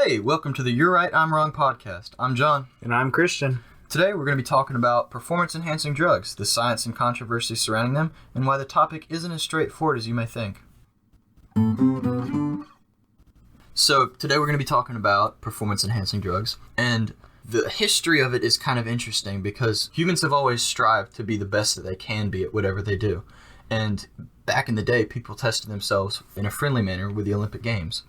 Hey, welcome to the You're Right, I'm Wrong podcast. I'm John. And I'm Christian. Today we're going to be talking about performance-enhancing drugs, the science and controversy surrounding them, and why the topic isn't as straightforward as you may think. So today we're going to be talking about performance-enhancing drugs, and the history of it is kind of interesting because humans have always strived to be the best that they can be at whatever they do. And back in the day, people tested themselves in a friendly manner with the Olympic Games.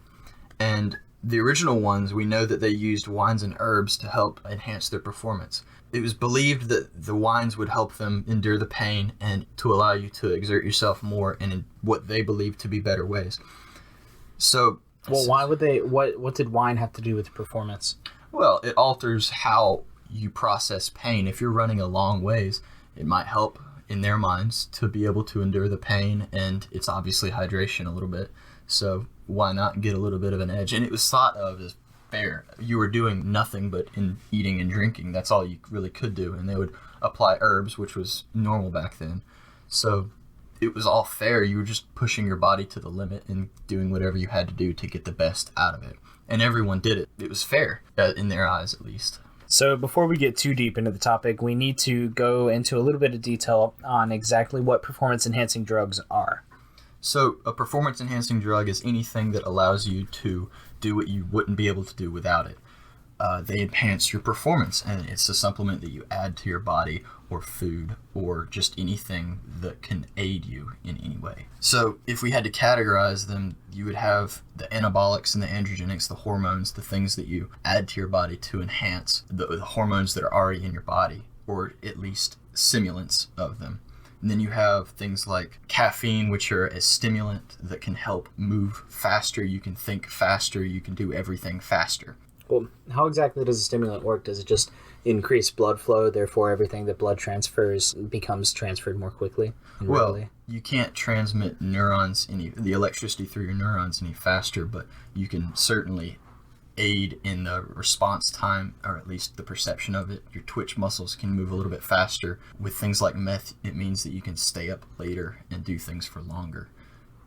And the original ones, we know that they used wines and herbs to help enhance their performance. It was believed that the wines would help them endure the pain and to allow you to exert yourself more in what they believed to be better ways. So, well, why would they? What did wine have to do with performance? Well, it alters how you process pain. If you're running a long ways, it might help in their minds to be able to endure the pain, and it's obviously hydration a little bit. So why not get a little bit of an edge? And it was thought of as fair. You were doing nothing but in eating and drinking. That's all you really could do. And they would apply herbs, which was normal back then. So it was all fair. You were just pushing your body to the limit and doing whatever you had to do to get the best out of it. And everyone did it. It was fair, in their eyes at least. So before we get too deep into the topic, we need to go into a little bit of detail on exactly what performance-enhancing drugs are. So a performance-enhancing drug is anything that allows you to do what you wouldn't be able to do without it. They enhance your performance, and it's a supplement that you add to your body or food or just anything that can aid you in any way. So if we had to categorize them, you would have the anabolics and the androgenics, the hormones, the things that you add to your body to enhance the hormones that are already in your body, or at least simulants of them. And then you have things like caffeine, which are a stimulant that can help move faster. You can think faster. You can do everything faster. Well, how exactly does a stimulant work? Does it just increase blood flow, therefore everything that blood transfers becomes transferred more quickly? Well, you can't transmit the electricity through your neurons any faster, but you can certainly aid in the response time, or at least the perception of it. Your twitch muscles can move a little bit faster. With things like meth, it means that you can stay up later and do things for longer.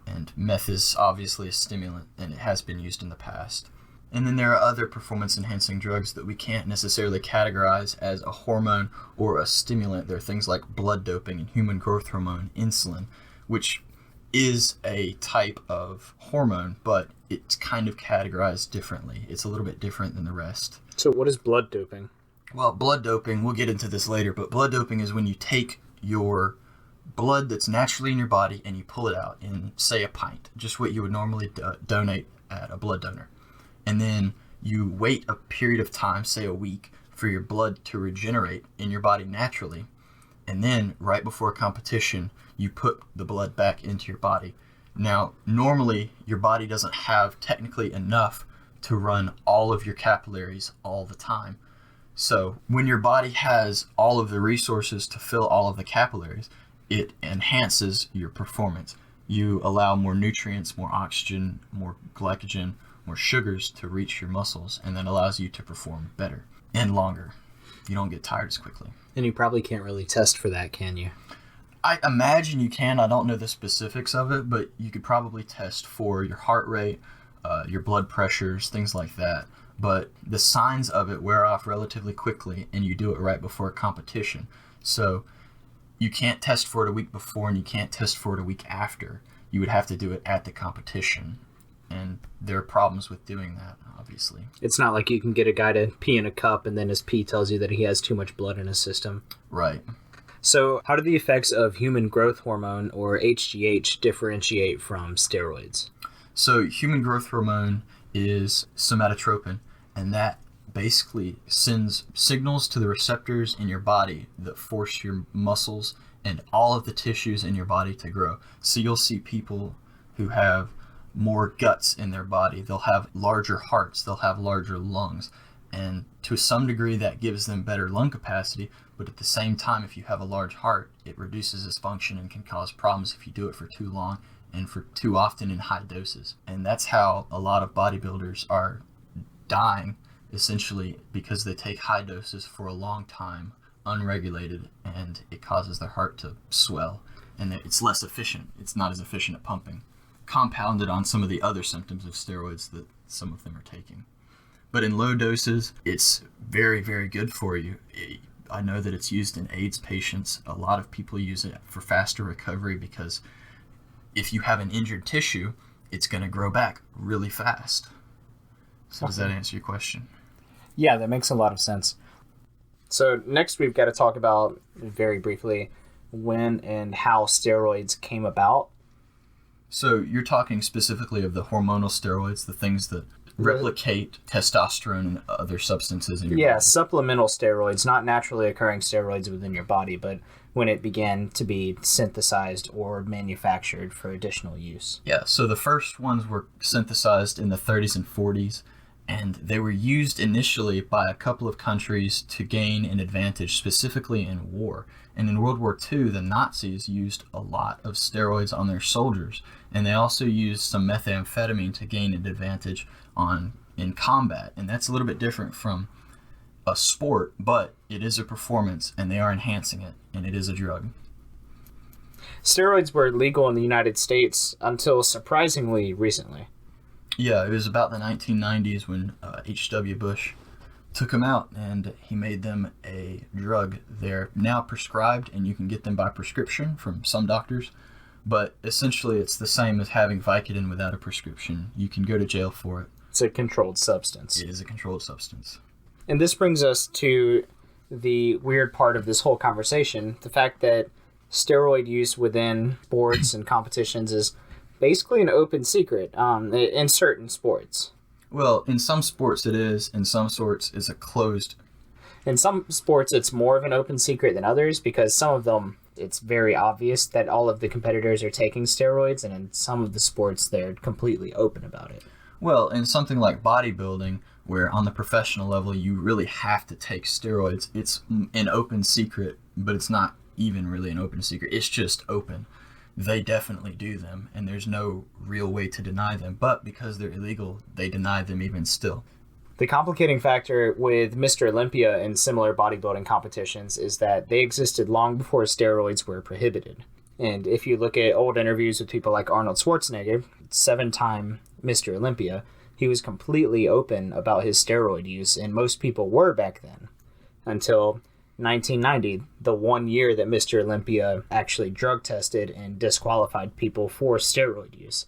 And meth is obviously a stimulant, and it has been used in the past. And then there are other performance-enhancing drugs that we can't necessarily categorize as a hormone or a stimulant. There are things like blood doping and human growth hormone, insulin, which is a type of hormone, but it's kind of categorized differently. It's a little bit different than the rest. So what is blood doping? Well, blood doping, we'll get into this later, but blood doping is when you take your blood that's naturally in your body and you pull it out in, say, a pint, just what you would normally donate at a blood donor. And then you wait a period of time, say a week, for your blood to regenerate in your body naturally. And then right before competition, you put the blood back into your body. Now, normally your body doesn't have technically enough to run all of your capillaries all the time. So when your body has all of the resources to fill all of the capillaries, it enhances your performance. You allow more nutrients, more oxygen, more glycogen, more sugars to reach your muscles, and then allows you to perform better and longer. You don't get tired as quickly. And you probably can't really test for that, can you? I imagine you can. I don't know the specifics of it, but you could probably test for your heart rate, your blood pressures, things like that. But the signs of it wear off relatively quickly, and you do it right before a competition. So you can't test for it a week before, and you can't test for it a week after. You would have to do it at the competition. And there are problems with doing that, obviously. It's not like you can get a guy to pee in a cup and then his pee tells you that he has too much blood in his system. Right. So how do the effects of human growth hormone, or HGH, differentiate from steroids? So human growth hormone is somatotropin, and that basically sends signals to the receptors in your body that force your muscles and all of the tissues in your body to grow. So you'll see people who have more guts in their body. They'll have larger hearts. They'll have larger lungs. And to some degree, that gives them better lung capacity. But at the same time, if you have a large heart, it reduces its function and can cause problems if you do it for too long and for too often in high doses. And that's how a lot of bodybuilders are dying, essentially, because they take high doses for a long time, unregulated, and it causes their heart to swell. And it's less efficient. It's not as efficient at pumping, compounded on some of the other symptoms of steroids that some of them are taking. But in low doses, it's very, very good for you. I know that it's used in AIDS patients. A lot of people use it for faster recovery because if you have an injured tissue, it's going to grow back really fast. So does that answer your question? Yeah, that makes a lot of sense. So next we've got to talk about, very briefly, when and how steroids came about. So you're talking specifically of the hormonal steroids, the things that replicate testosterone and other substances in your body. Supplemental steroids, not naturally occurring steroids within your body, but when it began to be synthesized or manufactured for additional use. Yeah, so the first ones were synthesized in the 30s and 40s, and they were used initially by a couple of countries to gain an advantage, specifically in war. And in World War II, the Nazis used a lot of steroids on their soldiers, and they also used some methamphetamine to gain an advantage in combat. And that's a little bit different from a sport, but it is a performance, and they are enhancing it, and it is a drug. Steroids were legal in the United States until surprisingly recently. Yeah, it was about the 1990s when H.W. Bush took them out, and he made them a drug. They're now prescribed, and you can get them by prescription from some doctors, but essentially it's the same as having Vicodin without a prescription. You can go to jail for it. It's a controlled substance. It is a controlled substance. And this brings us to the weird part of this whole conversation, the fact that steroid use within sports and competitions is basically an open secret in certain sports. Well, in some sports it is, in some sorts it's a closed. In some sports it's more of an open secret than others because some of them it's very obvious that all of the competitors are taking steroids, and in some of the sports they're completely open about it. Well, in something like bodybuilding, where on the professional level you really have to take steroids, it's an open secret, but it's not even really an open secret. It's just open. They definitely do them, and there's no real way to deny them. But because they're illegal, they deny them even still. The complicating factor with Mr. Olympia and similar bodybuilding competitions is that they existed long before steroids were prohibited. And if you look at old interviews with people like Arnold Schwarzenegger, 7-time Mr. Olympia, he was completely open about his steroid use, and most people were back then. Until 1990, the 1 year that Mr. Olympia actually drug tested and disqualified people for steroid use.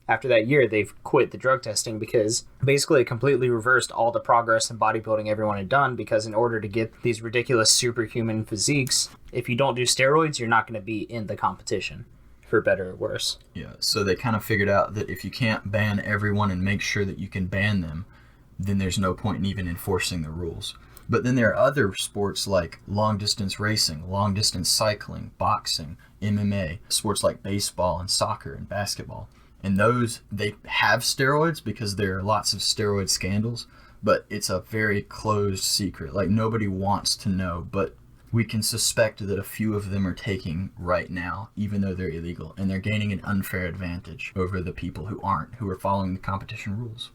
After that year, they've quit the drug testing because basically it completely reversed all the progress in bodybuilding everyone had done, because in order to get these ridiculous superhuman physiques, if you don't do steroids, you're not going to be in the competition, for better or worse. Yeah, so they kind of figured out that if you can't ban everyone and make sure that you can ban them, then there's no point in even enforcing the rules. But then there are other sports like long-distance racing, long-distance cycling, boxing, MMA, sports like baseball and soccer and basketball. And those, they have steroids because there are lots of steroid scandals, but it's a very closed secret. Like, nobody wants to know, but we can suspect that a few of them are taking right now, even though they're illegal, and they're gaining an unfair advantage over the people who aren't, who are following the competition rules.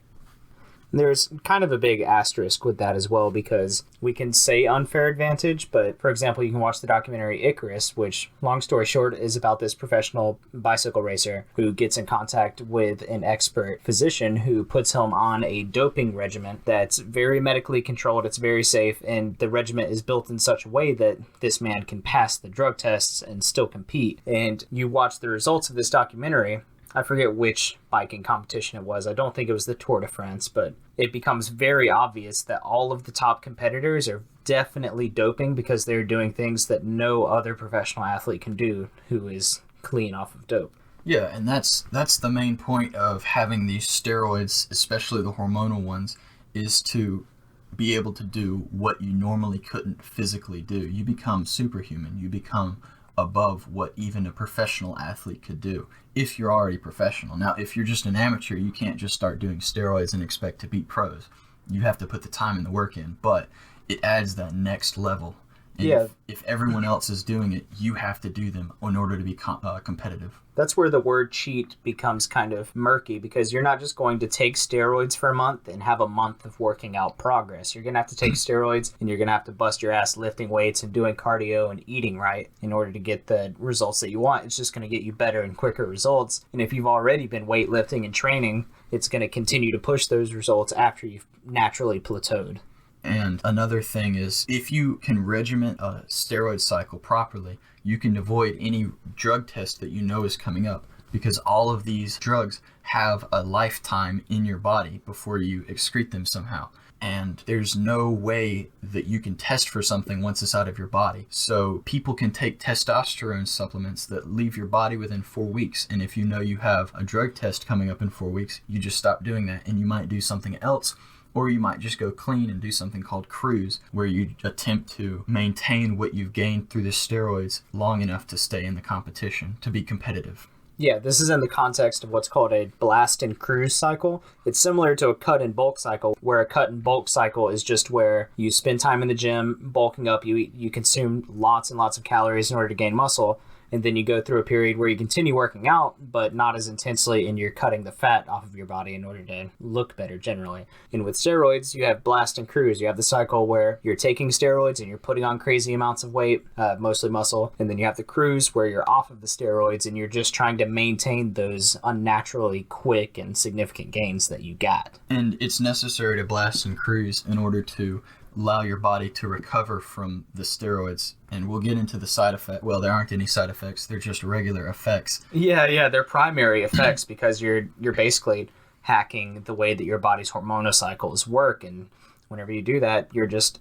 There's kind of a big asterisk with that as well, because we can say unfair advantage, but for example, you can watch the documentary Icarus, which, long story short, is about this professional bicycle racer who gets in contact with an expert physician who puts him on a doping regimen that's very medically controlled, it's very safe, and the regimen is built in such a way that this man can pass the drug tests and still compete. And you watch the results of this documentary. I forget which biking competition it was. I don't think it was the Tour de France, but it becomes very obvious that all of the top competitors are definitely doping because they're doing things that no other professional athlete can do who is clean off of dope. Yeah, and that's the main point of having these steroids, especially the hormonal ones, is to be able to do what you normally couldn't physically do. You become superhuman. You become above what even a professional athlete could do, if you're already professional. Now, if you're just an amateur, you can't just start doing steroids and expect to beat pros. You have to put the time and the work in, but it adds that next level. And if everyone else is doing it, you have to do them in order to be competitive. That's where the word cheat becomes kind of murky, because you're not just going to take steroids for a month and have a month of working out progress. You're going to have to take steroids, and you're going to have to bust your ass lifting weights and doing cardio and eating right in order to get the results that you want. It's just going to get you better and quicker results. And if you've already been weightlifting and training it's going to continue to push those results after you've naturally plateaued. And another thing is, if you can regiment a steroid cycle properly, you can avoid any drug test that you know is coming up, because all of these drugs have a lifetime in your body before you excrete them somehow. And there's no way that you can test for something once it's out of your body. So people can take testosterone supplements that leave your body within 4 weeks. And if you know you have a drug test coming up in 4 weeks, you just stop doing that, and you might do something else. Or you might just go clean and do something called cruise, where you attempt to maintain what you've gained through the steroids long enough to stay in the competition, to be competitive. Yeah, this is in the context of what's called a blast and cruise cycle. It's similar to a cut and bulk cycle, where a cut and bulk cycle is just where you spend time in the gym bulking up, you consume lots and lots of calories in order to gain muscle, and then you go through a period where you continue working out, but not as intensely, and you're cutting the fat off of your body in order to look better generally. And with steroids, you have blast and cruise. You have the cycle where you're taking steroids and you're putting on crazy amounts of weight, mostly muscle. And then you have the cruise where you're off of the steroids and you're just trying to maintain those unnaturally quick and significant gains that you got. And it's necessary to blast and cruise in order to allow your body to recover from the steroids. And we'll get into the side effect. Well, there aren't any side effects. They're just regular effects. Yeah, they're primary effects because you're basically hacking the way that your body's hormonal cycles work. And whenever you do that, you're just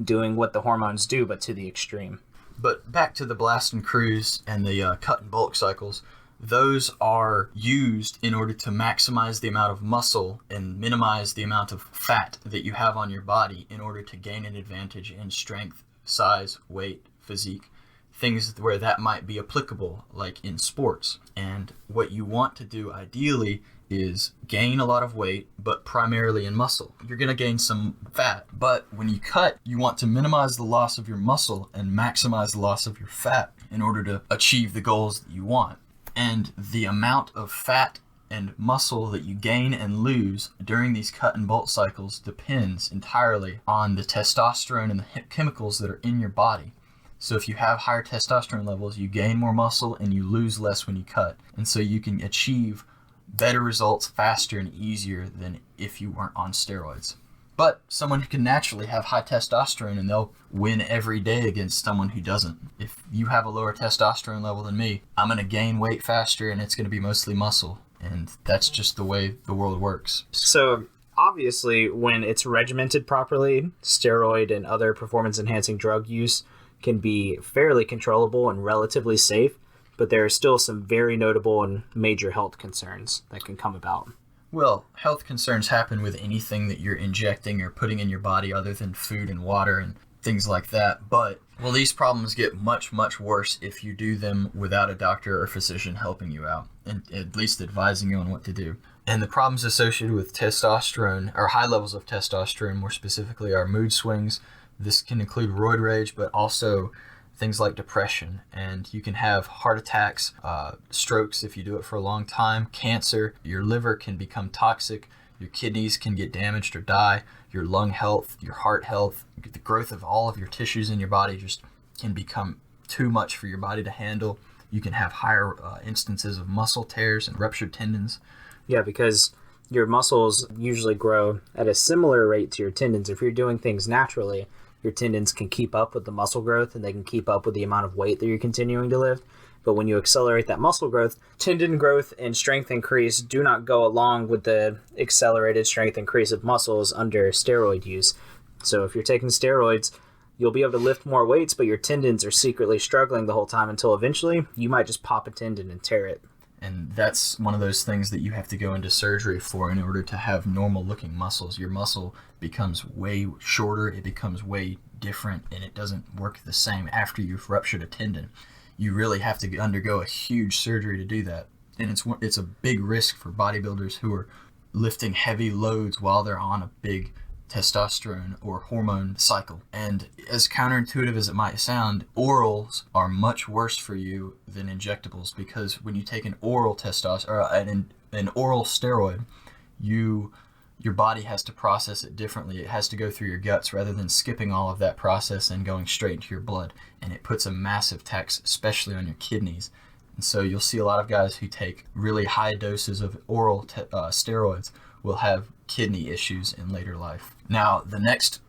doing what the hormones do, but to the extreme. But back to the blast and cruise and the cut and bulk cycles. Those are used in order to maximize the amount of muscle and minimize the amount of fat that you have on your body in order to gain an advantage in strength, size, weight, physique, things where that might be applicable, like in sports. And what you want to do ideally is gain a lot of weight, but primarily in muscle. You're going to gain some fat, but when you cut, you want to minimize the loss of your muscle and maximize the loss of your fat in order to achieve the goals that you want. And the amount of fat and muscle that you gain and lose during these cut and bulk cycles depends entirely on the testosterone and the chemicals that are in your body. So if you have higher testosterone levels, you gain more muscle and you lose less when you cut. And so you can achieve better results faster and easier than if you weren't on steroids. But someone who can naturally have high testosterone and they'll win every day against someone who doesn't. If you have a lower testosterone level than me, I'm going to gain weight faster and it's going to be mostly muscle. And that's just the way the world works. So obviously, when it's regimented properly, steroid and other performance-enhancing drug use can be fairly controllable and relatively safe, but there are still some very notable and major health concerns that can come about. Well, health concerns happen with anything that you're injecting or putting in your body other than food and water and things like that. But, well, these problems get much, much worse if you do them without a doctor or physician helping you out, and at least advising you on what to do. And the problems associated with testosterone, or high levels of testosterone more specifically, are mood swings. This can include roid rage, but also things like depression, and you can have heart attacks, strokes if you do it for a long time, cancer, your liver can become toxic, your kidneys can get damaged or die, your lung health, your heart health, the growth of all of your tissues in your body just can become too much for your body to handle. You can have higher instances of muscle tears and ruptured tendons. Yeah, because your muscles usually grow at a similar rate to your tendons. If you're doing things naturally, your tendons can keep up with the muscle growth and they can keep up with the amount of weight that you're continuing to lift. But when you accelerate that muscle growth, tendon growth and strength increase do not go along with the accelerated strength increase of muscles under steroid use. So if you're taking steroids, you'll be able to lift more weights, but your tendons are secretly struggling the whole time until eventually you might just pop a tendon and tear it. And that's one of those things that you have to go into surgery for in order to have normal looking muscles. Your muscle becomes way shorter, it becomes way different, and it doesn't work the same after you've ruptured a tendon. You really have to undergo a huge surgery to do that. And it's a big risk for bodybuilders who are lifting heavy loads while they're on a big testosterone or hormone cycle. And as counterintuitive as it might sound, orals are much worse for you than injectables, because when you take an oral testosterone or an oral steroid, your body has to process it differently. It has to go through your guts rather than skipping all of that process and going straight into your blood. And it puts a massive tax, especially on your kidneys. And so you'll see a lot of guys who take really high doses of oral steroids will have kidney issues in later life. Now, the next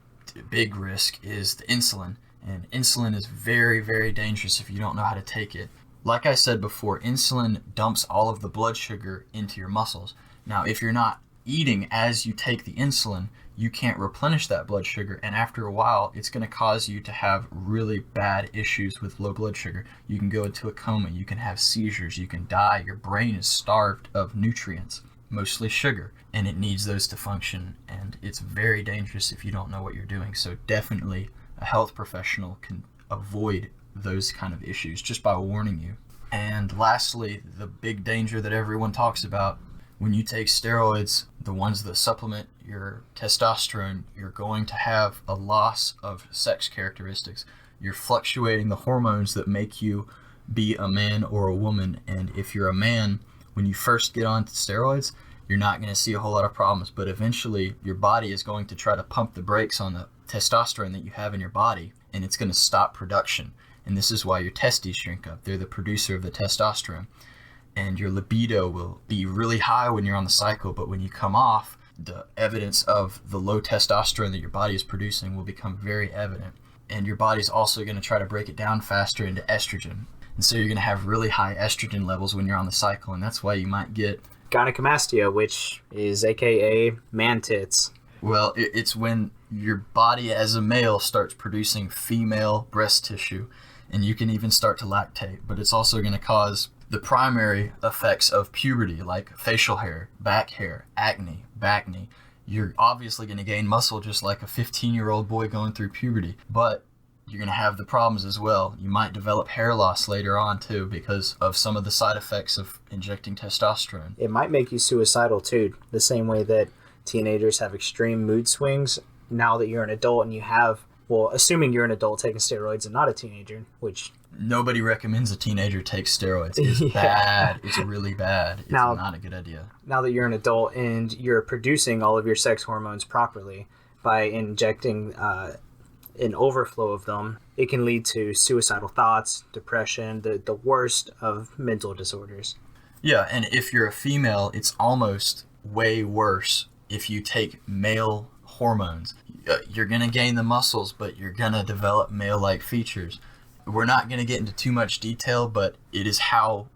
big risk is the insulin. And insulin is very, very dangerous if you don't know how to take it. Like I said before, insulin dumps all of the blood sugar into your muscles. Now, if you're not eating as you take the insulin, you can't replenish that blood sugar, and after a while, it's going to cause you to have really bad issues with low blood sugar. You can go into a coma, you can have seizures, you can die. Your brain is starved of nutrients, mostly sugar, and it needs those to function, and it's very dangerous if you don't know what you're doing. So definitely a health professional can avoid those kind of issues just by warning you. And lastly, the big danger that everyone talks about, when you take steroids, the ones that supplement your testosterone, you're going to have a loss of sex characteristics. You're fluctuating the hormones that make you be a man or a woman. And if you're a man, when you first get on steroids, you're not going to see a whole lot of problems. But eventually, your body is going to try to pump the brakes on the testosterone that you have in your body, and it's going to stop production. And this is why your testes shrink up. They're the producer of the testosterone. And your libido will be really high when you're on the cycle, but when you come off, the evidence of the low testosterone that your body is producing will become very evident. And your body's also going to try to break it down faster into estrogen. And so you're going to have really high estrogen levels when you're on the cycle, and that's why you might get gynecomastia, which is aka man tits. Well, it's when your body as a male starts producing female breast tissue, and you can even start to lactate, but it's also going to cause the primary effects of puberty, like facial hair, back hair, acne, bacne. You're obviously going to gain muscle just like a 15-year-old boy going through puberty, but you're going to have the problems as well. You might develop hair loss later on too because of some of the side effects of injecting testosterone. It might make you suicidal too, the same way that teenagers have extreme mood swings. Now that you're an adult and you have, well, assuming you're an adult taking steroids and not a teenager, which nobody recommends a teenager take steroids. It's bad. It's really bad. It's not a good idea. Now that you're an adult and you're producing all of your sex hormones properly by injecting an overflow of them, it can lead to suicidal thoughts, depression, the worst of mental disorders. Yeah, and if you're a female, it's almost way worse if you take male hormones. You're going to gain the muscles, but you're going to develop male-like features. We're not going to get into too much detail, but it is how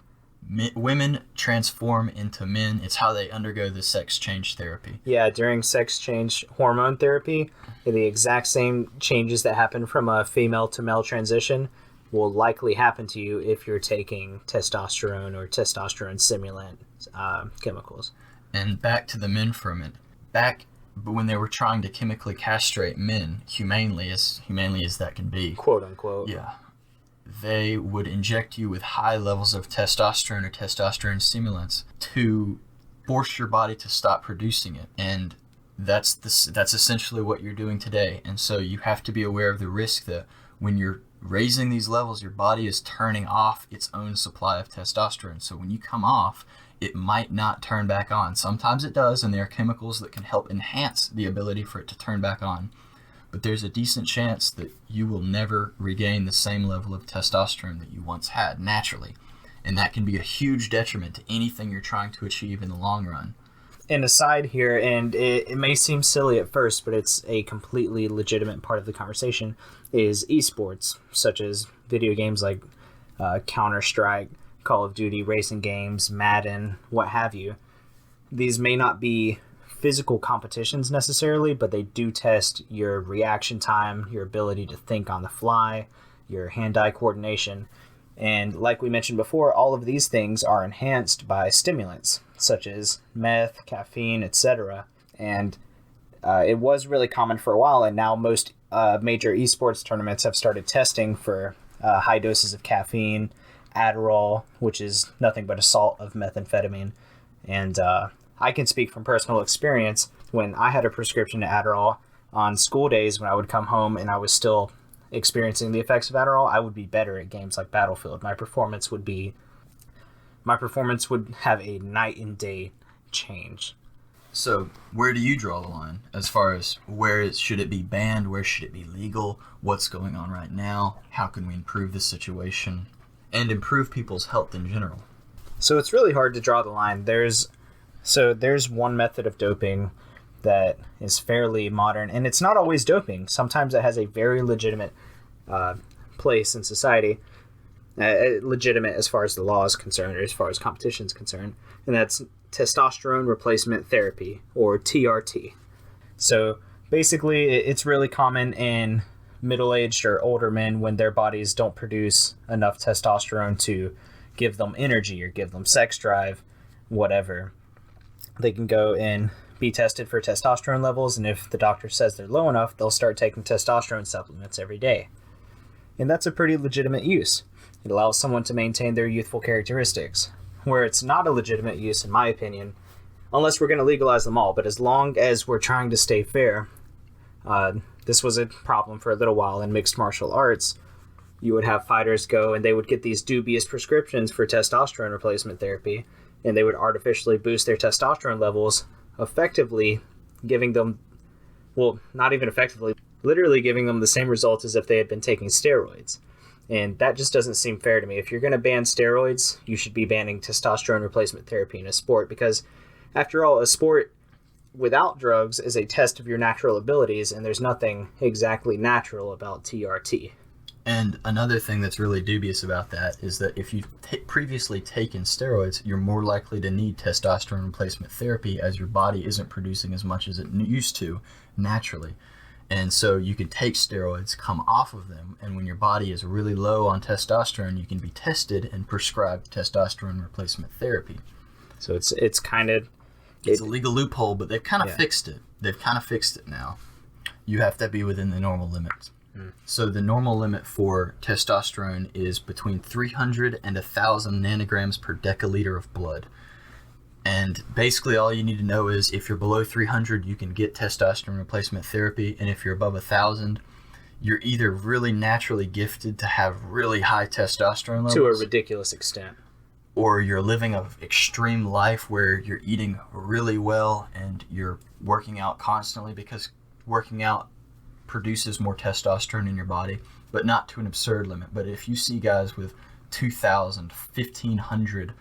women transform into men. It's how they undergo the sex change therapy. Yeah, during sex change hormone therapy, the exact same changes that happen from a female to male transition will likely happen to you if you're taking testosterone or testosterone stimulant chemicals. And back to the men for a minute. Back when they were trying to chemically castrate men, humanely as that can be, quote unquote. Yeah. They would inject you with high levels of testosterone or testosterone stimulants to force your body to stop producing it. And that's essentially what you're doing today. And so you have to be aware of the risk that when you're raising these levels, your body is turning off its own supply of testosterone. So when you come off, it might not turn back on. Sometimes it does, and there are chemicals that can help enhance the ability for it to turn back on. But there's a decent chance that you will never regain the same level of testosterone that you once had naturally. And that can be a huge detriment to anything you're trying to achieve in the long run. And aside here, and it may seem silly at first, but it's a completely legitimate part of the conversation, is esports, such as video games like Counter-Strike, Call of Duty, racing games, Madden, what have you. These may not be physical competitions necessarily, but they do test your reaction time, your ability to think on the fly, your hand-eye coordination. And like we mentioned before, all of these things are enhanced by stimulants, such as meth, caffeine, etc. And it was really common for a while, and now most major esports tournaments have started testing for high doses of caffeine, Adderall, which is nothing but a salt of methamphetamine. And I can speak from personal experience. When I had a prescription to Adderall on school days, when I would come home and I was still experiencing the effects of Adderall, I would be better at games like Battlefield. My performance would have a night and day change. So where do you draw the line as far as should it be banned? Where should it be legal? What's going on right now? How can we improve the situation? and improve people's health in general. So it's really hard to draw the line. There's one method of doping that is fairly modern, and it's not always doping. Sometimes it has a very legitimate place in society, legitimate as far as the law is concerned, or as far as competition is concerned, and that's testosterone replacement therapy, or TRT. So basically, it's really common in middle-aged or older men when their bodies don't produce enough testosterone to give them energy or give them sex drive, whatever. They can go and be tested for testosterone levels, and if the doctor says they're low enough, they'll start taking testosterone supplements every day. And that's a pretty legitimate use. It allows someone to maintain their youthful characteristics. Where it's not a legitimate use, in my opinion, unless we're going to legalize them all, but as long as we're trying to stay fair, this was a problem for a little while in mixed martial arts. You would have fighters go and they would get these dubious prescriptions for testosterone replacement therapy, and they would artificially boost their testosterone levels, effectively giving them, well, not even effectively, literally giving them the same results as if they had been taking steroids. And that just doesn't seem fair to me. If you're going to ban steroids, you should be banning testosterone replacement therapy in a sport, because after all, a sport without drugs is a test of your natural abilities, and there's nothing exactly natural about TRT. And another thing that's really dubious about that is that if you've previously taken steroids, you're more likely to need testosterone replacement therapy, as your body isn't producing as much as it used to naturally. And so you can take steroids, come off of them, and when your body is really low on testosterone, you can be tested and prescribed testosterone replacement therapy. So it's kind of... It's a legal loophole, but they've kind of fixed it. They've kind of fixed it now. You have to be within the normal limits. So the normal limit for testosterone is between 300 and 1,000 nanograms per deciliter of blood. And basically all you need to know is if you're below 300, you can get testosterone replacement therapy. And if you're above 1,000, you're either really naturally gifted to have really high testosterone levels. To a ridiculous extent. Or you're living an extreme life where you're eating really well and you're working out constantly, because working out produces more testosterone in your body, but not to an absurd limit. But if you see guys with 2,000, 1,500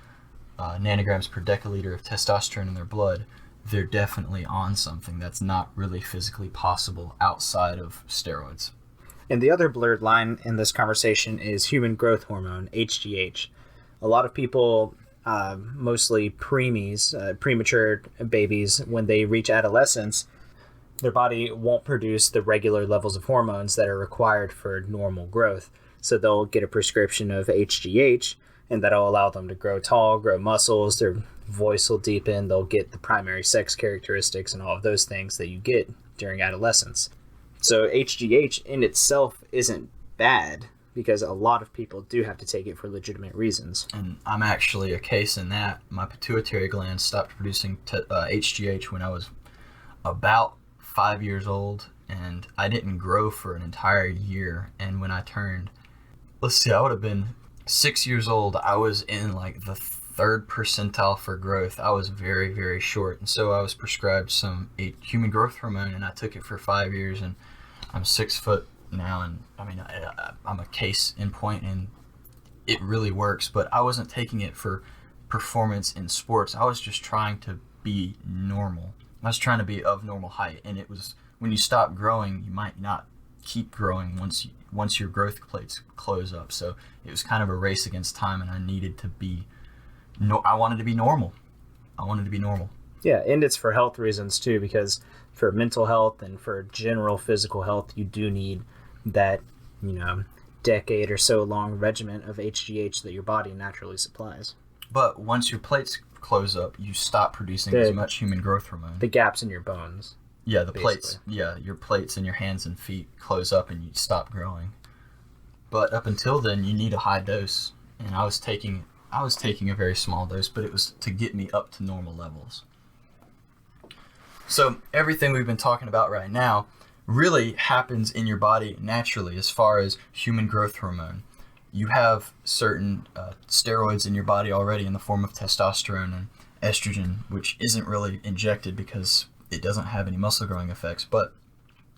nanograms per deciliter of testosterone in their blood, they're definitely on something that's not really physically possible outside of steroids. And the other blurred line in this conversation is human growth hormone, HGH. A lot of people, mostly preemies, premature babies, when they reach adolescence, their body won't produce the regular levels of hormones that are required for normal growth. So they'll get a prescription of HGH, and that'll allow them to grow tall, grow muscles, their voice will deepen, they'll get the primary sex characteristics and all of those things that you get during adolescence. So HGH in itself isn't bad, because a lot of people do have to take it for legitimate reasons. And I'm actually a case in that. My pituitary gland stopped producing HGH when I was about 5 years old, and I didn't grow for an entire year. And when I turned, I would have been 6 years old, I was in like the 3rd percentile for growth. I was very, very short, and so I was prescribed some human growth hormone, and I took it for 5 years, and I'm 6 foot now, and I mean, I'm a case in point, and it really works. But I wasn't taking it for performance in sports. I was just trying to be normal. I was trying to be of normal height, and it was, when you stop growing, you might not keep growing once your growth plates close up. So it was kind of a race against time, and I needed to be I wanted to be normal. Yeah, and it's for health reasons too, because for mental health and for general physical health, you do need that, decade or so long regimen of HGH that your body naturally supplies. But once your plates close up, you stop producing as much human growth hormone. The gaps in your bones. Yeah, the plates. Yeah, your plates in your hands and feet close up and you stop growing. But up until then, you need a high dose, and I was taking a very small dose, but it was to get me up to normal levels. So everything we've been talking about right now really happens in your body naturally as far as human growth hormone. You have certain steroids in your body already in the form of testosterone and estrogen, which isn't really injected because it doesn't have any muscle growing effects, but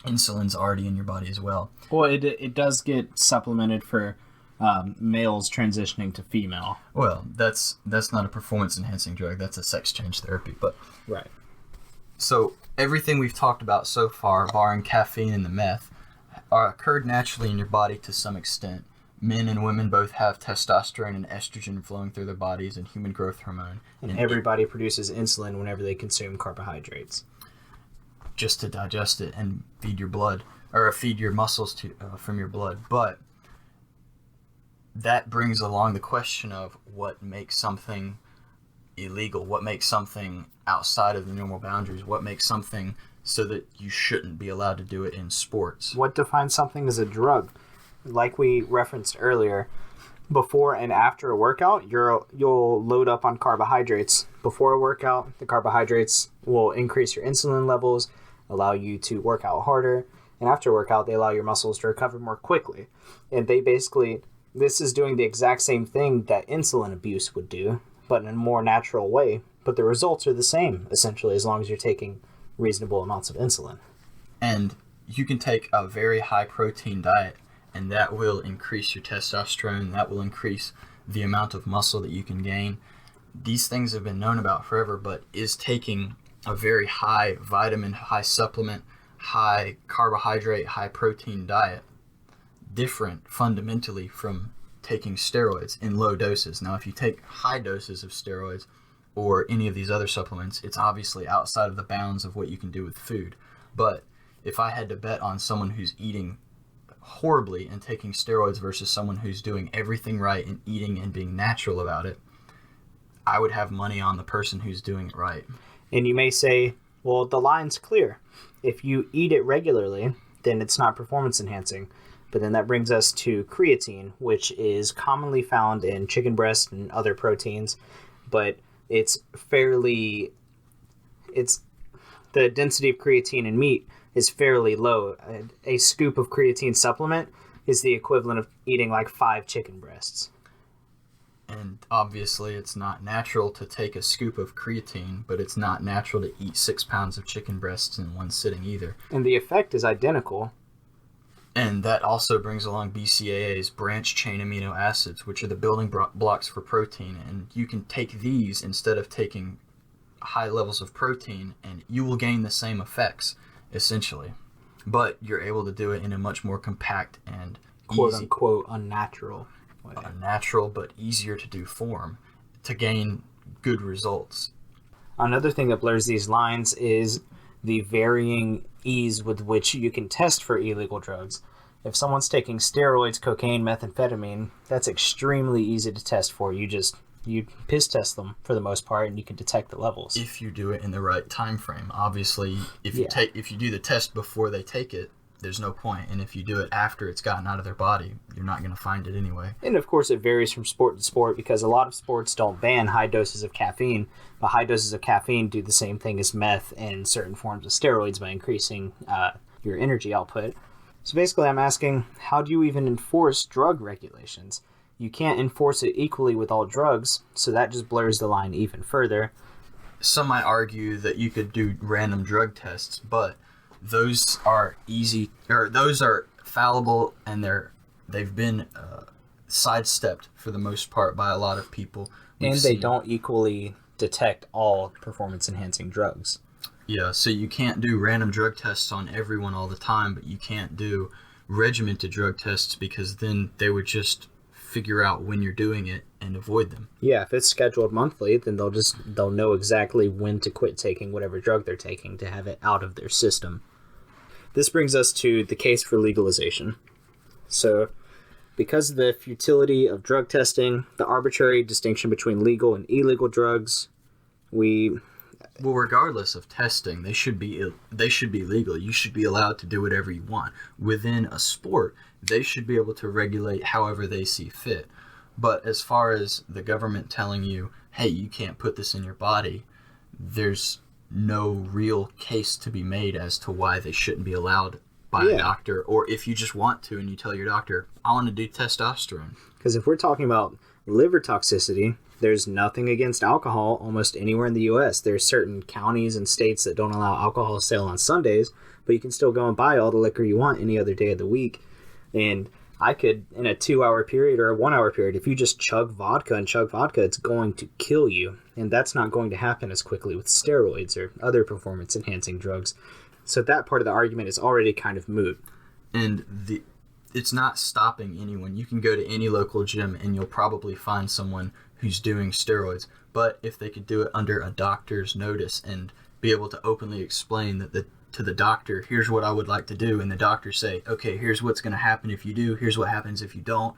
insulin's already in your body as well. Well, it does get supplemented for males transitioning to female. Well, that's not a performance-enhancing drug. That's a sex change therapy. But Right. So everything we've talked about so far, barring caffeine and the meth, occurred naturally in your body to some extent. Men and women both have testosterone and estrogen flowing through their bodies and human growth hormone. And everybody produces insulin whenever they consume carbohydrates. Just to digest it and feed your blood, or feed your muscles from your blood. But that brings along the question of what makes something illegal, what makes something outside of the normal boundaries, what makes something so that you shouldn't be allowed to do it in sports. What defines something as a drug? Like we referenced earlier, before and after a workout, you'll load up on carbohydrates. Before a workout, the carbohydrates will increase your insulin levels, allow you to work out harder, and after a workout, they allow your muscles to recover more quickly. And this is doing the exact same thing that insulin abuse would do, but in a more natural way. But the results are the same, essentially, as long as you're taking reasonable amounts of insulin. And you can take a very high protein diet, and that will increase your testosterone, that will increase the amount of muscle that you can gain. These things have been known about forever, but is taking a very high vitamin, high supplement, high carbohydrate, high protein diet different fundamentally from taking steroids in low doses? Now, if you take high doses of steroids or any of these other supplements, it's obviously outside of the bounds of what you can do with food. But if I had to bet on someone who's eating horribly and taking steroids versus someone who's doing everything right and eating and being natural about it, I would have money on the person who's doing it right. And you may say, well, the line's clear. If you eat it regularly, then it's not performance enhancing. But then that brings us to creatine, which is commonly found in chicken breast and other proteins, but the density of creatine in meat is fairly low. A scoop of creatine supplement is the equivalent of eating like 5 chicken breasts. And obviously it's not natural to take a scoop of creatine, but it's not natural to eat 6 pounds of chicken breasts in one sitting either. And the effect is identical. And that also brings along BCAAs, branch chain amino acids, which are the building blocks for protein. And you can take these instead of taking high levels of protein, and you will gain the same effects, essentially. But you're able to do it in a much more compact and quote-unquote unnatural way. Unnatural, but easier to do form to gain good results. Another thing that blurs these lines is the varying ease with which you can test for illegal drugs. If someone's taking steroids, cocaine, methamphetamine, that's extremely easy to test for. You piss test them for the most part, and you can detect the levels. If you do it in the right time frame. Obviously, if you do the test before they take it, there's no point. And if you do it after it's gotten out of their body, you're not going to find it anyway. And of course, it varies from sport to sport because a lot of sports don't ban high doses of caffeine, but high doses of caffeine do the same thing as meth and certain forms of steroids by increasing your energy output. So basically, I'm asking, how do you even enforce drug regulations? You can't enforce it equally with all drugs, so that just blurs the line even further. Some might argue that you could do random drug tests, but those are easy, or those are fallible, and they've been sidestepped for the most part by a lot of people. They don't equally detect all performance-enhancing drugs. Yeah, so you can't do random drug tests on everyone all the time, but you can't do regimented drug tests because then they would just figure out when you're doing it and avoid them. Yeah, if it's scheduled monthly, then they'll know exactly when to quit taking whatever drug they're taking to have it out of their system. This brings us to the case for legalization. So, because of the futility of drug testing, the arbitrary distinction between legal and illegal drugs, Well, regardless of testing, they should be legal. You should be allowed to do whatever you want. Within a sport, they should be able to regulate however they see fit. But as far as the government telling you, hey, you can't put this in your body, there's no real case to be made as to why they shouldn't be allowed by a doctor. Or if you just want to and you tell your doctor, I want to do testosterone. Because if we're talking about liver toxicity, there's nothing against alcohol almost anywhere in the U.S. There's certain counties and states that don't allow alcohol sale on Sundays, but you can still go and buy all the liquor you want any other day of the week. And I could, in a 2-hour period or a 1-hour period, if you just chug vodka, it's going to kill you. And that's not going to happen as quickly with steroids or other performance-enhancing drugs. So that part of the argument is already kind of moot. And it's not stopping anyone. You can go to any local gym and you'll probably find someone who's doing steroids. But if they could do it under a doctor's notice and be able to openly explain that to the doctor, here's what I would like to do, and the doctor say, okay, here's what's going to happen if you do, here's what happens if you don't,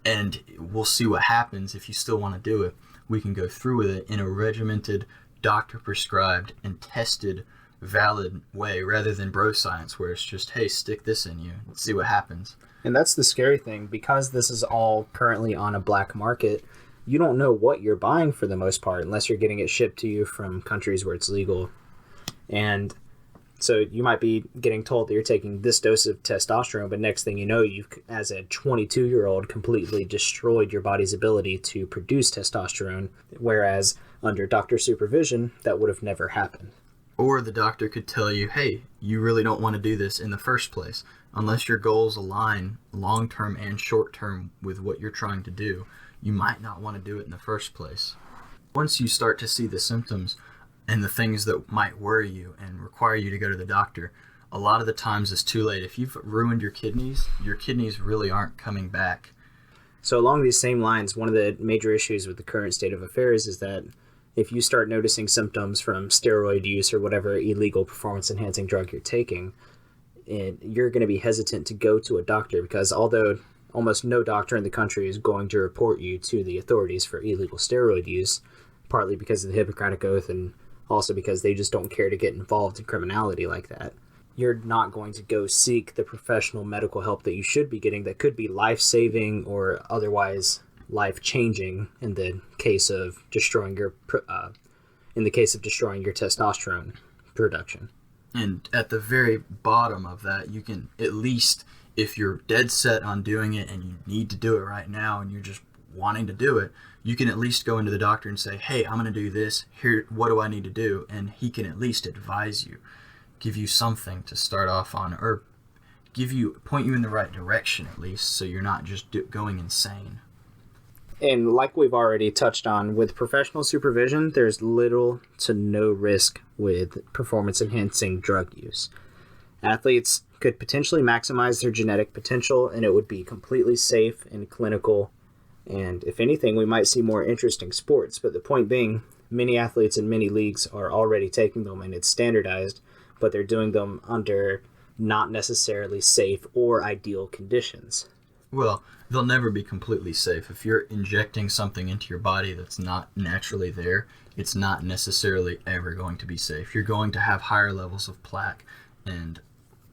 and we'll see what happens if you still want to do it. We can go through with it in a regimented, doctor-prescribed, and tested, valid way, rather than bro science, where it's just, hey, stick this in you, let's see what happens. And that's the scary thing. Because this is all currently on a black market, you don't know what you're buying for the most part, unless you're getting it shipped to you from countries where it's legal. And so you might be getting told that you're taking this dose of testosterone, but next thing you know, you've, as a 22-year-old, completely destroyed your body's ability to produce testosterone, whereas under doctor supervision, that would have never happened. Or the doctor could tell you, hey, you really don't want to do this in the first place. Unless your goals align long-term and short-term with what you're trying to do, you might not want to do it in the first place. Once you start to see the symptoms and the things that might worry you and require you to go to the doctor, a lot of the times it's too late. If you've ruined your kidneys really aren't coming back. So along these same lines, one of the major issues with the current state of affairs is that if you start noticing symptoms from steroid use or whatever illegal performance-enhancing drug you're taking, you're going to be hesitant to go to a doctor, because although almost no doctor in the country is going to report you to the authorities for illegal steroid use, partly because of the Hippocratic Oath and also because they just don't care to get involved in criminality like that, you're not going to go seek the professional medical help that you should be getting that could be life-saving or otherwise life-changing in the case of destroying your testosterone production. And at the very bottom of that, you can at least, if you're dead set on doing it and you need to do it right now and you're just wanting to do it, you can at least go into the doctor and say, hey, I'm going to do this. Here, what do I need to do? And he can at least advise you, give you something to start off on, or point you in the right direction at least, so you're not just going insane. And like we've already touched on, with professional supervision, there's little to no risk with performance-enhancing drug use. Athletes could potentially maximize their genetic potential, and it would be completely safe and clinical. And if anything, we might see more interesting sports. But the point being, many athletes in many leagues are already taking them, and it's standardized, but they're doing them under not necessarily safe or ideal conditions. Well, they'll never be completely safe. If you're injecting something into your body that's not naturally there, it's not necessarily ever going to be safe. You're going to have higher levels of plaque and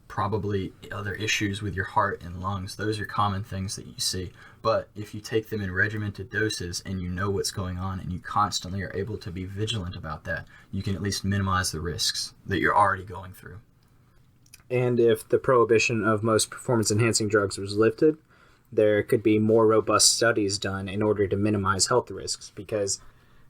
probably other issues with your heart and lungs. Those are common things that you see. But if you take them in regimented doses and you know what's going on and you constantly are able to be vigilant about that, you can at least minimize the risks that you're already going through. And if the prohibition of most performance-enhancing drugs was lifted, there could be more robust studies done in order to minimize health risks, because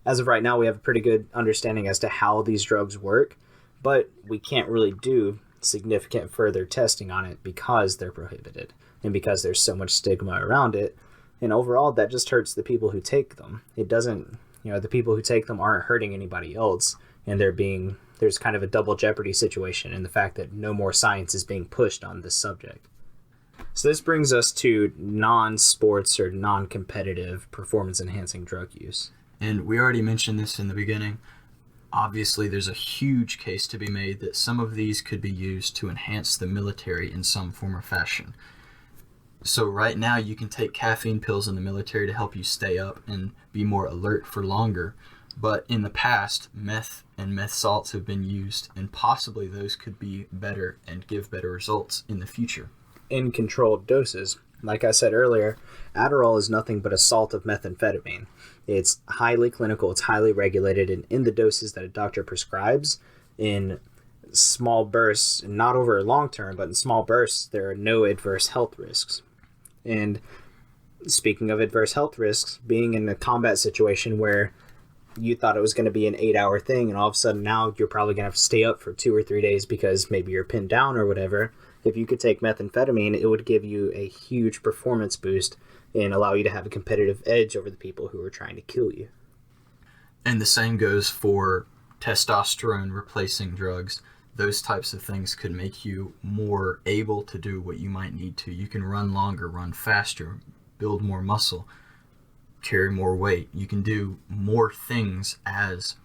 as of right now, we have a pretty good understanding as to how these drugs work, but we can't really do significant further testing on it because they're prohibited and because there's so much stigma around it. And overall, that just hurts the people who take them. It doesn't, the people who take them aren't hurting anybody else, and there's kind of a double jeopardy situation in the fact that no more science is being pushed on this subject. So this brings us to non-sports or non-competitive performance-enhancing drug use. And we already mentioned this in the beginning. Obviously, there's a huge case to be made that some of these could be used to enhance the military in some form or fashion. So right now, you can take caffeine pills in the military to help you stay up and be more alert for longer. But in the past, meth and meth salts have been used, and possibly those could be better and give better results in the future. In controlled doses. Like I said earlier, Adderall is nothing but a salt of methamphetamine. It's highly clinical, it's highly regulated, and in the doses that a doctor prescribes, in small bursts, not over a long term, but in small bursts, there are no adverse health risks. And speaking of adverse health risks, being in a combat situation where you thought it was going to be an 8-hour thing, and all of a sudden now you're probably going to have to stay up for 2 or 3 days because maybe you're pinned down or whatever. If you could take methamphetamine, it would give you a huge performance boost and allow you to have a competitive edge over the people who are trying to kill you. And the same goes for testosterone replacing drugs. Those types of things could make you more able to do what you might need to. You can run longer, run faster, build more muscle, carry more weight. You can do more things as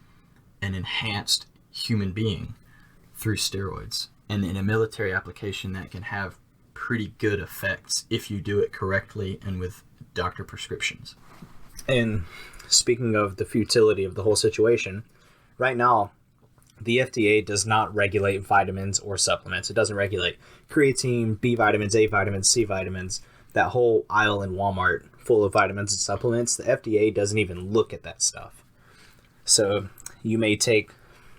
an enhanced human being through steroids. And in a military application, that can have pretty good effects if you do it correctly and with doctor prescriptions. And speaking of the futility of the whole situation, right now, the FDA does not regulate vitamins or supplements. It doesn't regulate creatine, B vitamins, A vitamins, C vitamins, that whole aisle in Walmart full of vitamins and supplements. The FDA doesn't even look at that stuff. So you may take,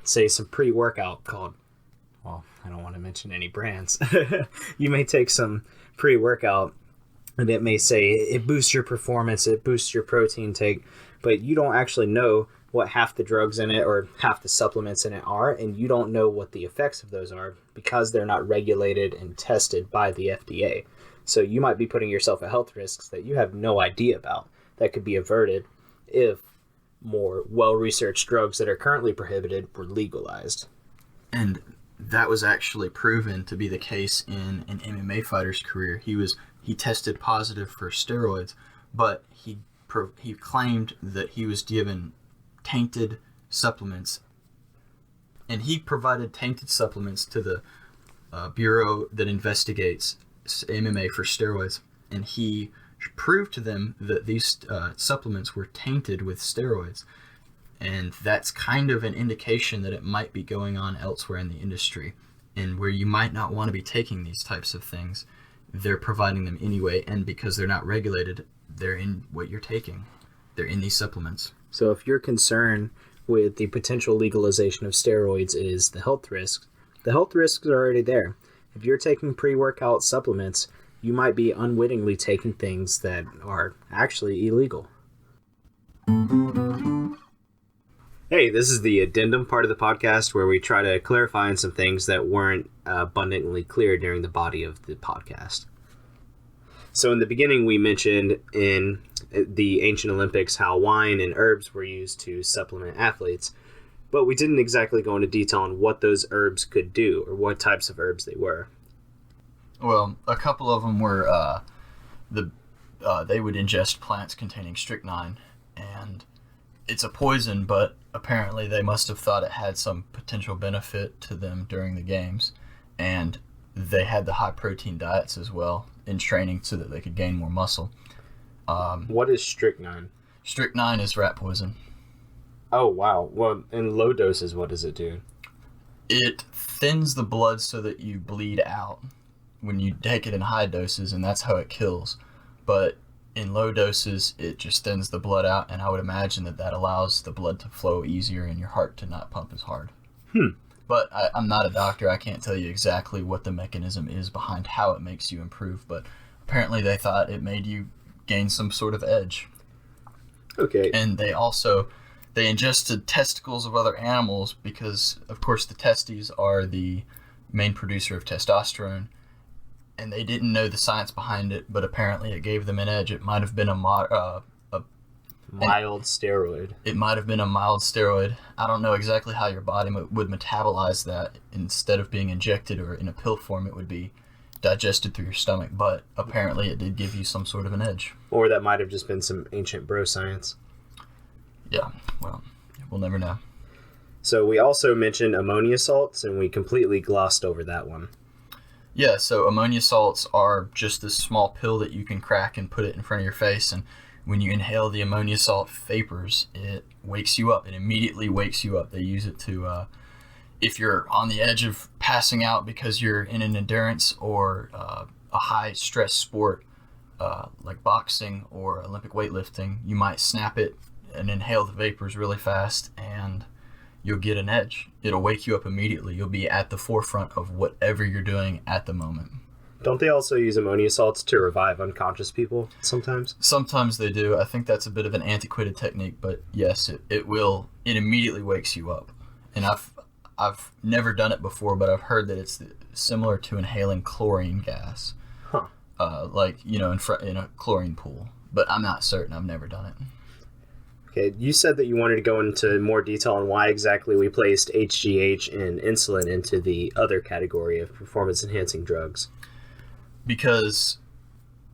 say, some pre-workout called, well, I don't want to mention any brands. You may take some pre-workout and it may say it boosts your performance, it boosts your protein take, but you don't actually know what half the drugs in it or half the supplements in it are, and you don't know what the effects of those are because they're not regulated and tested by the FDA. So you might be putting yourself at health risks that you have no idea about that could be averted if more well-researched drugs that are currently prohibited were legalized. And that was actually proven to be the case in an MMA fighter's career. He tested positive for steroids, but he claimed that he was given tainted supplements, and he provided tainted supplements to the bureau that investigates MMA for steroids, and he proved to them that these supplements were tainted with steroids, and that's kind of an indication that it might be going on elsewhere in the industry, and where you might not want to be taking these types of things, they're providing them anyway, and because they're not regulated, they're in what you're taking. They're in these supplements. So if your concern with the potential legalization of steroids is the health risks are already there. If you're taking pre-workout supplements, you might be unwittingly taking things that are actually illegal. Hey, this is the addendum part of the podcast where we try to clarify on some things that weren't abundantly clear during the body of the podcast. So in the beginning, we mentioned in the ancient Olympics how wine and herbs were used to supplement athletes, but we didn't exactly go into detail on what those herbs could do or what types of herbs they were. Well, a couple of them were they would ingest plants containing strychnine, and it's a poison, but apparently they must have thought it had some potential benefit to them during the games, and they had the high protein diets as well in training so that they could gain more muscle. What is strychnine? Strychnine is rat poison. Oh, wow. Well, in low doses, what does it do? It thins the blood so that you bleed out when you take it in high doses, and that's how it kills. But in low doses, it just thins the blood out, and I would imagine that allows the blood to flow easier and your heart to not pump as hard. But I'm not a doctor. I can't tell you exactly what the mechanism is behind how it makes you improve, but apparently they thought it made you gain some sort of edge. Okay. And they ingested testicles of other animals because, of course, the testes are the main producer of testosterone, and they didn't know the science behind it, but apparently it gave them an edge. It might have been a mild steroid. It might have been a mild steroid. I don't know exactly how your body would metabolize that. Instead of being injected or in a pill form, it would be digested through your stomach, but apparently it did give you some sort of an edge. Or that might have just been some ancient bro science. Yeah, well, we'll never know. So we also mentioned ammonia salts, and we completely glossed over that one. Yeah, so ammonia salts are just this small pill that you can crack and put it in front of your face, and when you inhale the ammonia salt vapors, it wakes you up. It immediately wakes you up. They use it to, if you're on the edge of passing out because you're in an endurance or a high-stress sport like boxing or Olympic weightlifting, you might snap it and inhale the vapors really fast, and you'll get an edge. It'll wake you up immediately. You'll be at the forefront of whatever you're doing at the moment. Don't they also use ammonia salts to revive unconscious people sometimes? Sometimes they do. I think that's a bit of an antiquated technique, but yes, it immediately wakes you up. And I've never done it before, but I've heard that it's similar to inhaling chlorine gas. Huh. In a chlorine pool. But I'm not certain. I've never done it. Okay, you said that you wanted to go into more detail on why exactly we placed HGH and insulin into the other category of performance-enhancing drugs. Because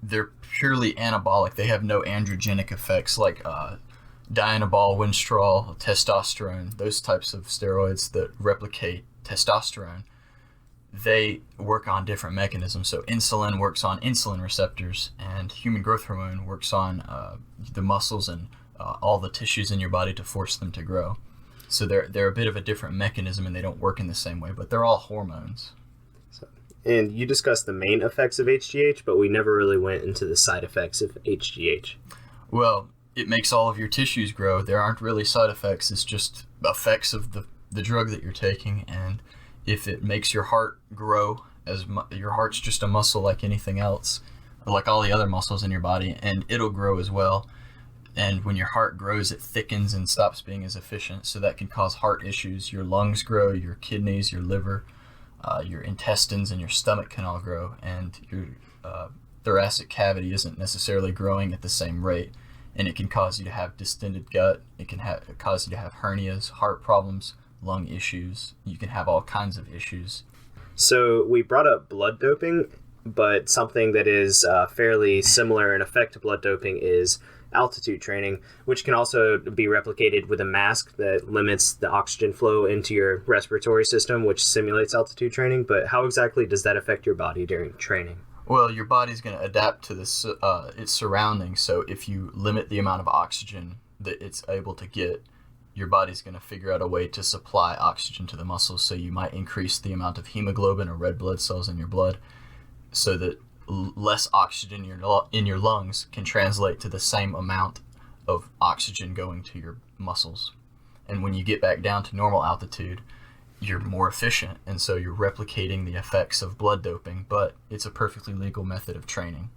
they're purely anabolic. They have no androgenic effects like dianabol, winstrol, testosterone, those types of steroids that replicate testosterone. They work on different mechanisms. So insulin works on insulin receptors, and human growth hormone works on the muscles and all the tissues in your body to force them to grow. So they're a bit of a different mechanism, and they don't work in the same way, but they're all hormones. And you discussed the main effects of HGH, but we never really went into the side effects of HGH. Well, it makes all of your tissues grow. There aren't really side effects. It's just effects of the drug that you're taking. And if it makes your heart grow, your heart's just a muscle like anything else, like all the other muscles in your body, and it'll grow as well. And when your heart grows, it thickens and stops being as efficient. So that can cause heart issues. Your lungs grow, your kidneys, your liver, your intestines, and your stomach can all grow. And your thoracic cavity isn't necessarily growing at the same rate. And it can cause you to have distended gut. It can cause you to have hernias, heart problems, lung issues. You can have all kinds of issues. So we brought up blood doping, but something that is fairly similar in effect to blood doping is altitude training, which can also be replicated with a mask that limits the oxygen flow into your respiratory system, which simulates altitude training. But how exactly does that affect your body during training? Well, your body's going to adapt to its surroundings. So if you limit the amount of oxygen that it's able to get, your body's going to figure out a way to supply oxygen to the muscles. So you might increase the amount of hemoglobin or red blood cells in your blood so that less oxygen in your lungs can translate to the same amount of oxygen going to your muscles. And when you get back down to normal altitude, you're more efficient, and so you're replicating the effects of blood doping, but it's a perfectly legal method of training.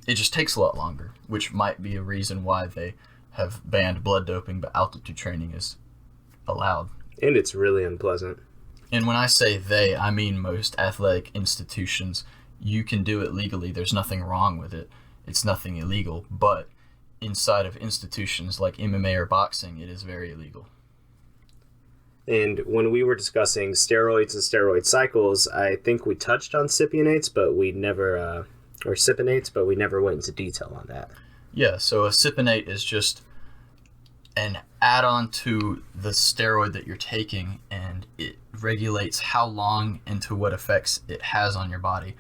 It just takes a lot longer, which might be a reason why they have banned blood doping, but altitude training is allowed. And it's really unpleasant. And when I say they, I mean most athletic institutions. You can do it legally. There's nothing wrong with it. It's nothing illegal. But inside of institutions like MMA or boxing, it is very illegal. And when we were discussing steroids and steroid cycles, I think we touched on cypionates, but we never, or cypionates, but we never went into detail on that. Yeah, so a cypionate is just an add-on to the steroid that you're taking, and it regulates how long and to what effects it has on your body.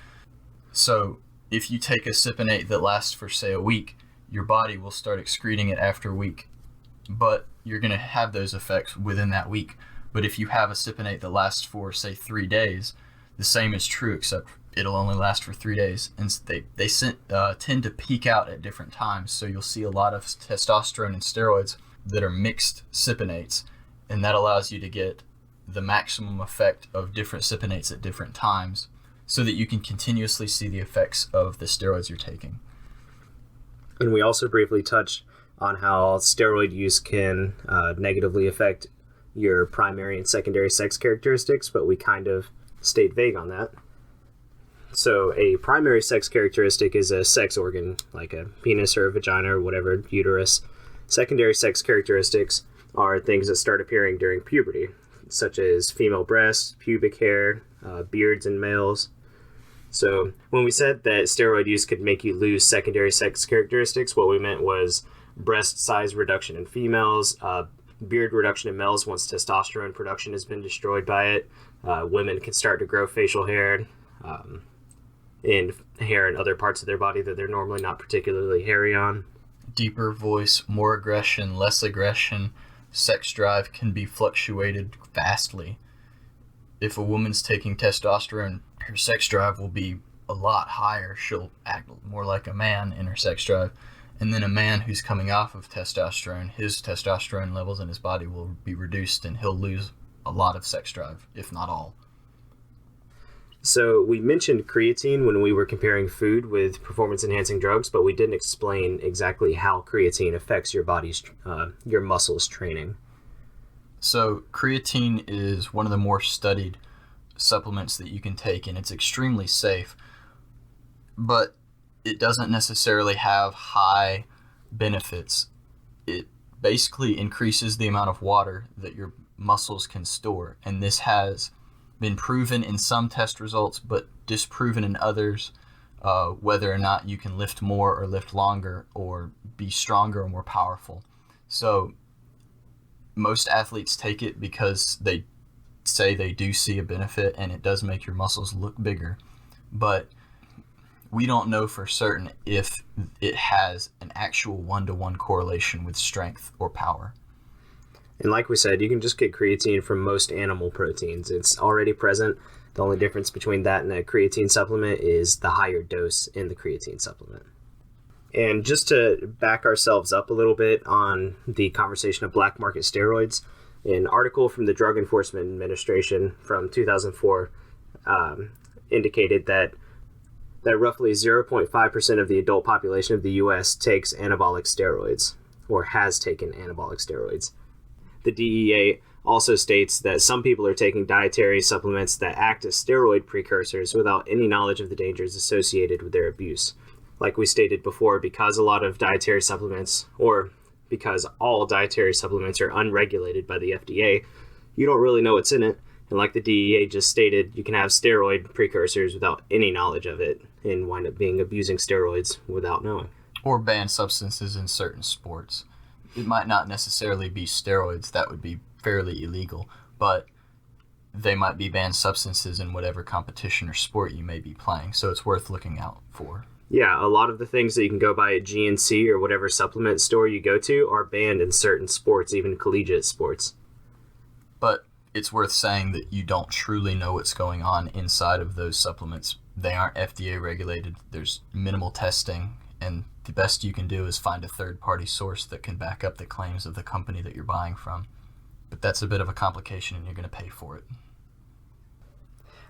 So if you take a cypionate that lasts for, say, a week, your body will start excreting it after a week, but you're going to have those effects within that week. But if you have a cypionate that lasts for, say, 3 days, the same is true, except it'll only last for 3 days. And they tend to peak out at different times, so you'll see a lot of testosterone and steroids that are mixed cypionates, and that allows you to get the maximum effect of different cypionates at different times, so that you can continuously see the effects of the steroids you're taking. And we also briefly touched on how steroid use can negatively affect your primary and secondary sex characteristics, but we kind of stayed vague on that. So a primary sex characteristic is a sex organ, like a penis or a vagina or whatever, uterus. Secondary sex characteristics are things that start appearing during puberty, such as female breasts, pubic hair, beards in males. So when we said that steroid use could make you lose secondary sex characteristics, what we meant was breast size reduction in females, beard reduction in males once testosterone production has been destroyed by it. Women can start to grow facial hair and hair in other parts of their body that they're normally not particularly hairy on. Deeper voice, more aggression, less aggression. Sex drive can be fluctuated vastly. If a woman's taking testosterone, her sex drive will be a lot higher. She'll act more like a man in her sex drive. And then a man who's coming off of testosterone, his testosterone levels in his body will be reduced, and he'll lose a lot of sex drive, if not all. So we mentioned creatine when we were comparing food with performance-enhancing drugs, but we didn't explain exactly how creatine affects your body's, your muscles training. So creatine is one of the more studied supplements that you can take, and it's extremely safe, but it doesn't necessarily have high benefits. It basically increases the amount of water that your muscles can store, and this has been proven in some test results but disproven in others, whether or not you can lift more or lift longer or be stronger or more powerful. So most athletes take it because they say they do see a benefit and it does make your muscles look bigger, but we don't know for certain if it has an actual one-to-one correlation with strength or power. And like we said, you can just get creatine from most animal proteins. It's already present. The only difference between that and a creatine supplement is the higher dose in the creatine supplement. And just to back ourselves up a little bit on the conversation of black market steroids, an article from the Drug Enforcement Administration from 2004 indicated that roughly 0.5% of the adult population of the U.S. takes anabolic steroids or has taken anabolic steroids. The DEA also states that some people are taking dietary supplements that act as steroid precursors without any knowledge of the dangers associated with their abuse. Like we stated before, because a lot of dietary supplements, or because all dietary supplements are unregulated by the FDA, you don't really know what's in it. And like the DEA just stated, you can have steroid precursors without any knowledge of it and wind up abusing steroids without knowing. Or banned substances in certain sports. It might not necessarily be steroids, that would be fairly illegal, but they might be banned substances in whatever competition or sport you may be playing, so it's worth looking out for. Yeah, a lot of the things that you can go buy at GNC or whatever supplement store you go to are banned in certain sports, even collegiate sports. But it's worth saying that you don't truly know what's going on inside of those supplements. They aren't FDA regulated, there's minimal testing, and the best you can do is find a third-party source that can back up the claims of the company that you're buying from. But that's a bit of a complication, and you're going to pay for it.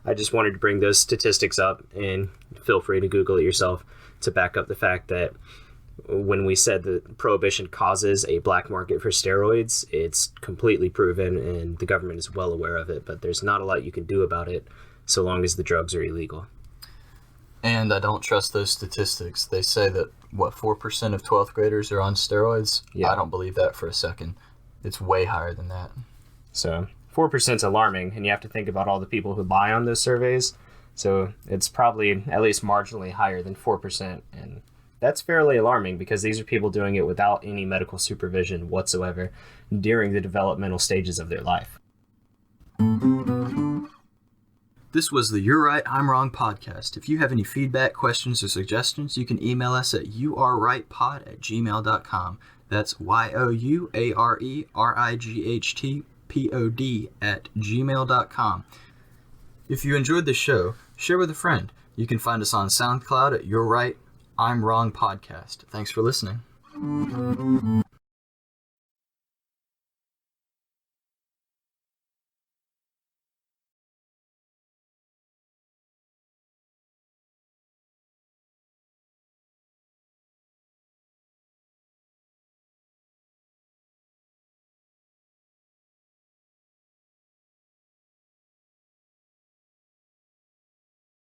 I just wanted to bring those statistics up, and feel free to Google it yourself to back up the fact that when we said that prohibition causes a black market for steroids, it's completely proven, and the government is well aware of it, but there's not a lot you can do about it so long as the drugs are illegal. And I don't trust those statistics. They say that, 4% of 12th graders are on steroids? Yeah. I don't believe that for a second. It's way higher than that. So 4% is alarming, and you have to think about all the people who lie on those surveys. So it's probably at least marginally higher than 4%. And that's fairly alarming because these are people doing it without any medical supervision whatsoever during the developmental stages of their life. This was the You're Right, I'm Wrong podcast. If you have any feedback, questions, or suggestions, you can email us at youarerightpod@gmail.com. That's youarerightpod@gmail.com. If you enjoyed the show, share with a friend. You can find us on SoundCloud at You're Right, I'm Wrong podcast. Thanks for listening.